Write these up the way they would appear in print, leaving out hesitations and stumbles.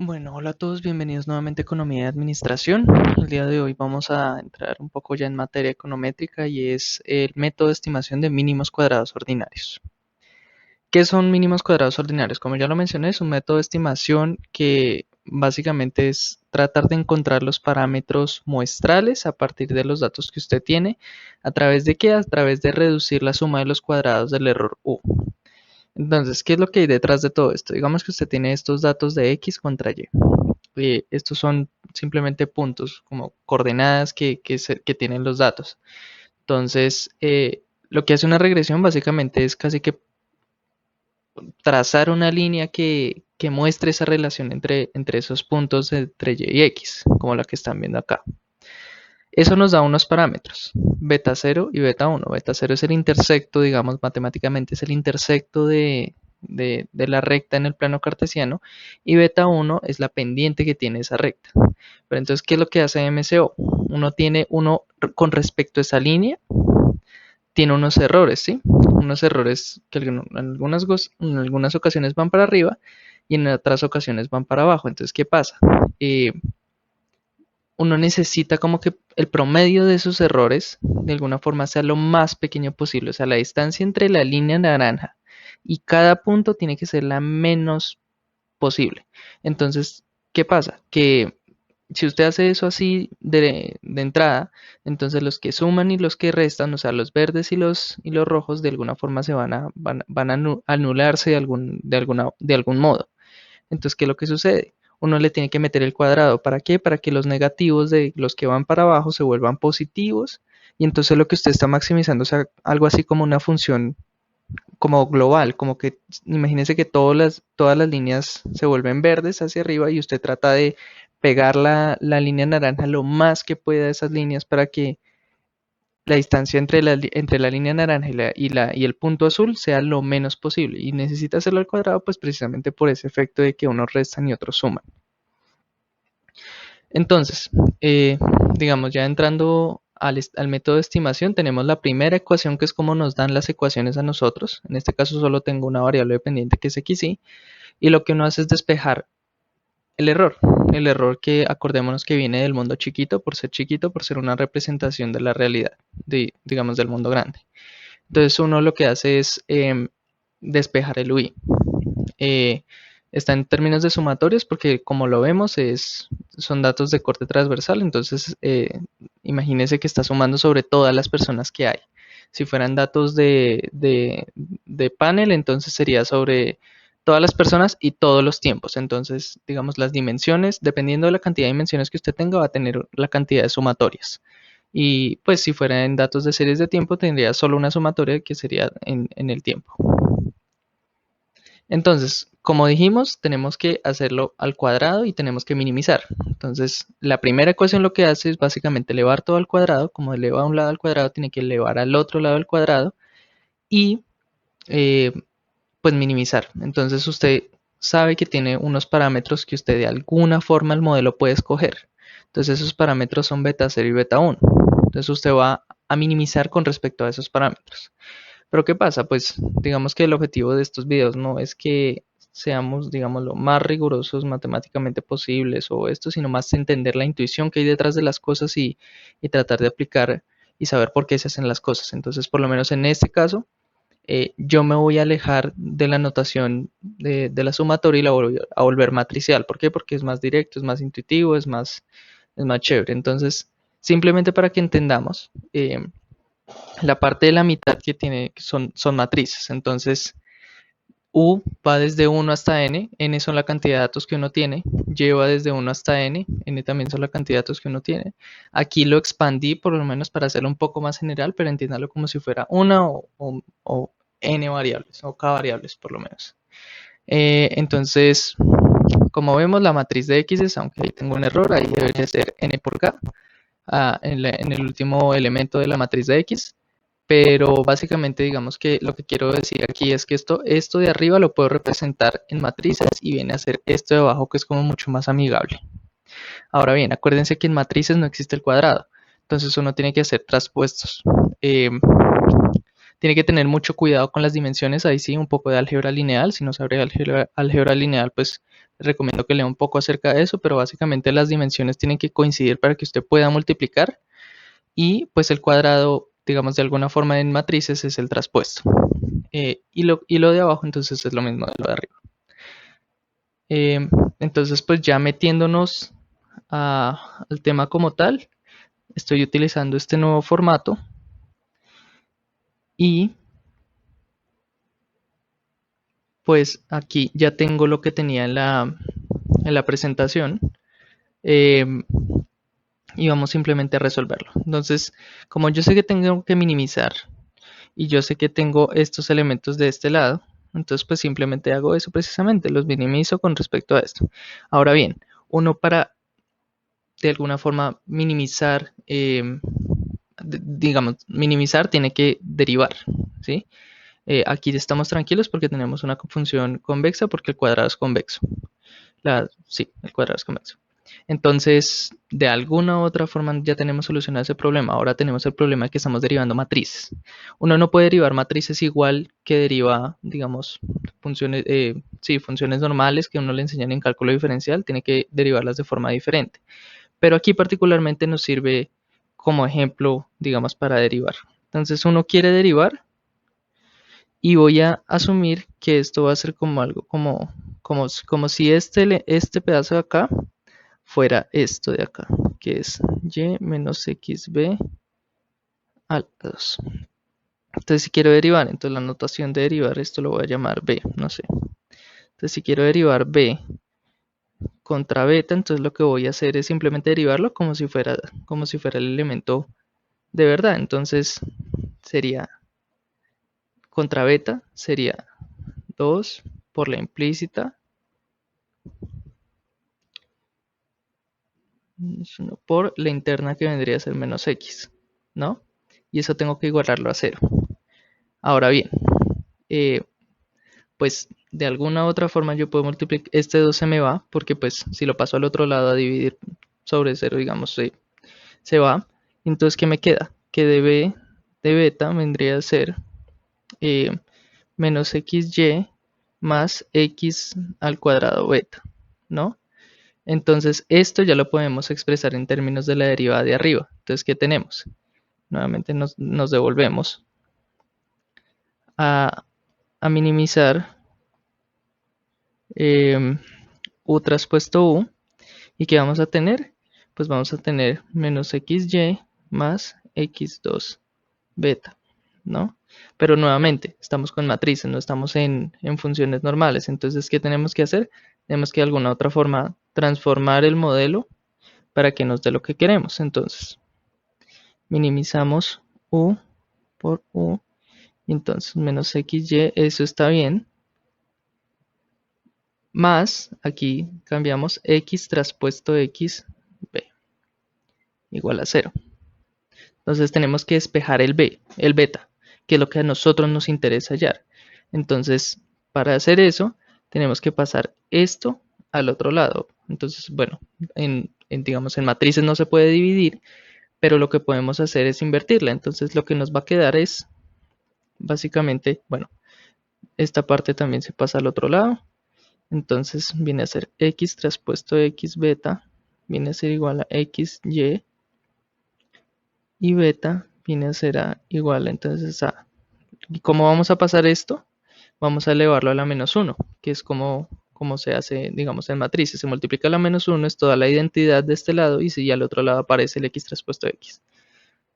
Bueno, hola a todos, bienvenidos nuevamente a Economía y Administración. El día de hoy vamos a entrar un poco ya en materia econométrica y es el método de estimación de mínimos cuadrados ordinarios. ¿Qué son mínimos cuadrados ordinarios? Como ya lo mencioné, es un método de estimación que básicamente es tratar de encontrar los parámetros muestrales a partir de los datos que usted tiene. ¿A través de qué? A través de reducir la suma de los cuadrados del error U. Entonces, ¿qué es lo que hay detrás de todo esto? Digamos que usted tiene estos datos de X contra Y. Estos son simplemente puntos, como coordenadas que tienen los datos. Entonces, lo que hace una regresión básicamente es casi que trazar una línea que muestre esa relación entre esos puntos entre Y y X, como la que están viendo acá. Eso nos da unos parámetros, beta 0 y beta 1. Beta 0 es el intersecto, digamos, matemáticamente es el intersecto de la recta en el plano cartesiano, y beta 1 es la pendiente que tiene esa recta. Pero entonces, ¿qué es lo que hace MCO? Uno con respecto a esa línea, tiene unos errores, ¿sí? Unos errores que en algunas ocasiones van para arriba y en otras ocasiones van para abajo. Entonces, ¿qué pasa? Eh, Uno necesita como que el promedio de esos errores de alguna forma sea lo más pequeño posible. O sea, la distancia entre la línea naranja y cada punto tiene que ser la menos posible. Entonces, ¿qué pasa? Que si usted hace eso así de entrada, entonces los que suman y los que restan, o sea, los verdes y los rojos, de alguna forma van a anularse de algún modo. Entonces, ¿qué es lo que sucede? Uno le tiene que meter el cuadrado. ¿Para qué? Para que los negativos de los que van para abajo se vuelvan positivos. Y entonces lo que usted está maximizando sea algo así como una función como global, como que imagínese que todas las líneas se vuelven verdes hacia arriba y usted trata de pegar la línea naranja lo más que pueda a esas líneas para que la distancia entre la línea naranja y el punto azul sea lo menos posible. Y necesita hacerlo al cuadrado, pues precisamente por ese efecto de que unos restan y otros suman. Entonces, eh, digamos, ya entrando al método de estimación, tenemos la primera ecuación que es como nos dan las ecuaciones a nosotros. En este caso solo tengo una variable dependiente que es xy. Y lo que uno hace es despejar el error. El error que acordémonos que viene del mundo chiquito, por ser una representación de la realidad, digamos, del mundo grande. Entonces uno lo que hace es despejar el UI. Eh, Está en términos de sumatorios porque como lo vemos son datos de corte transversal, entonces imagínese que está sumando sobre todas las personas que hay. Si fueran datos de panel, entonces sería sobre todas las personas y todos los tiempos. Entonces, digamos, las dimensiones, dependiendo de la cantidad de dimensiones que usted tenga, va a tener la cantidad de sumatorias. Y pues si fuera en datos de series de tiempo, tendría solo una sumatoria que sería en el tiempo. Entonces, como dijimos, tenemos que hacerlo al cuadrado y tenemos que minimizar. Entonces, la primera ecuación lo que hace es básicamente elevar todo al cuadrado. Como eleva a un lado al cuadrado, tiene que elevar al otro lado al cuadrado y eh, pues minimizar. Entonces, usted sabe que tiene unos parámetros que usted de alguna forma el modelo puede escoger. Entonces, esos parámetros son beta 0 y beta 1. Entonces, usted va a minimizar con respecto a esos parámetros. Pero ¿qué pasa? Pues digamos que el objetivo de estos videos no es que seamos, digamos, lo más rigurosos matemáticamente posibles o esto, sino más entender la intuición que hay detrás de las cosas y tratar de aplicar y saber por qué se hacen las cosas. Entonces, por lo menos en este caso, yo me voy a alejar de la notación de la sumatoria y la voy a volver matricial. ¿Por qué? Porque es más directo, es más intuitivo, es más chévere. Entonces, simplemente para que entendamos, la parte de la mitad que tiene son matrices. Entonces, U va desde 1 hasta n son la cantidad de datos que uno tiene, Y va desde 1 hasta n también son la cantidad de datos que uno tiene. Aquí lo expandí por lo menos para hacerlo un poco más general, pero entiéndalo como si fuera una o n variables, o k variables por lo menos. Entonces, como vemos, la matriz de x, aunque ahí tengo un error, ahí debería ser n por k, en el último elemento de la matriz de x. Pero básicamente digamos que lo que quiero decir aquí es que esto de arriba lo puedo representar en matrices y viene a ser esto de abajo que es como mucho más amigable. Ahora bien, acuérdense que en matrices no existe el cuadrado, entonces uno tiene que hacer traspuestos. Eh, Tiene que tener mucho cuidado con las dimensiones, ahí sí, un poco de álgebra lineal. Si no sabe álgebra lineal, pues recomiendo que lea un poco acerca de eso, pero básicamente las dimensiones tienen que coincidir para que usted pueda multiplicar y pues el cuadrado, digamos de alguna forma en matrices, es el traspuesto. Y lo de abajo entonces es lo mismo de lo de arriba. Entonces pues ya metiéndonos al tema como tal, estoy utilizando este nuevo formato y pues aquí ya tengo lo que tenía en la presentación. eh, y vamos simplemente a resolverlo. Entonces, como yo sé que tengo que minimizar y yo sé que tengo estos elementos de este lado, entonces pues simplemente hago eso precisamente, los minimizo con respecto a esto. Ahora bien, uno para de alguna forma minimizar, digamos, minimizar tiene que derivar, ¿sí? Aquí estamos tranquilos porque tenemos una función convexa porque el cuadrado es convexo. Sí, el cuadrado es convexo. Entonces, de alguna u otra forma ya tenemos solucionado ese problema. Ahora tenemos el problema de que estamos derivando matrices. Uno no puede derivar matrices igual que deriva, digamos, funciones, sí, funciones normales que uno le enseñan en cálculo diferencial. Tiene que derivarlas de forma diferente. Pero aquí particularmente nos sirve como ejemplo, digamos, para derivar. Entonces, uno quiere derivar y voy a asumir que esto va a ser como algo, como si este pedazo de acá fuera esto de acá, que es y menos xb al 2. Entonces, si quiero derivar, entonces la notación de derivar, esto lo voy a llamar b, no sé. Entonces, si quiero derivar b contra beta, entonces lo que voy a hacer es simplemente derivarlo como si fuera el elemento de verdad. Entonces, sería contra beta, sería 2 por la implícita, por la interna que vendría a ser menos x, ¿no? Y eso tengo que igualarlo a 0. Ahora bien, pues de alguna u otra forma yo puedo multiplicar, este 2 se me va, porque pues si lo paso al otro lado a dividir sobre 0, digamos, se va. Entonces, ¿qué me queda? Que de beta vendría a ser eh, menos xy más x al cuadrado beta, ¿no? Entonces, esto ya lo podemos expresar en términos de la derivada de arriba. Entonces, ¿qué tenemos? Nuevamente nos devolvemos a, a minimizar u traspuesto u. ¿Y qué vamos a tener? Pues vamos a tener menos xy más x2 beta, ¿no? Pero nuevamente, estamos con matrices, no estamos en funciones normales. Entonces, ¿qué tenemos que hacer? Tenemos que de alguna otra forma transformar el modelo para que nos dé lo que queremos. Entonces, minimizamos u por u. Y entonces, menos xy, eso está bien. Más, aquí cambiamos x traspuesto x b igual a 0. Entonces tenemos que despejar el beta, que es lo que a nosotros nos interesa hallar. Entonces, para hacer eso, tenemos que pasar esto al otro lado. Entonces, bueno, digamos en matrices no se puede dividir, pero lo que podemos hacer es invertirla. Entonces, lo que nos va a quedar es, básicamente, bueno, esta parte también se pasa al otro lado. Entonces, viene a ser x traspuesto x beta, viene a ser igual a xy y beta viene a ser igual entonces a. ¿Y cómo vamos a pasar esto? Vamos a elevarlo a la menos 1, que es como se hace, digamos, en matrices. Se multiplica la menos 1, es toda la identidad de este lado, y si al otro lado aparece el x traspuesto x.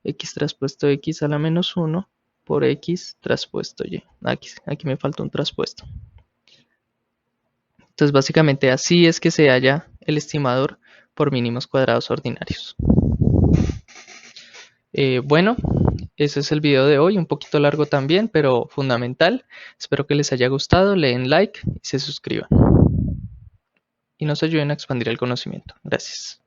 X traspuesto x a la menos 1 por x traspuesto y. Aquí me falta un traspuesto. Entonces, básicamente así es que se halla el estimador por mínimos cuadrados ordinarios. Bueno, ese es el video de hoy, un poquito largo también, pero fundamental. Espero que les haya gustado, le den like y se suscriban. Y nos ayuden a expandir el conocimiento. Gracias.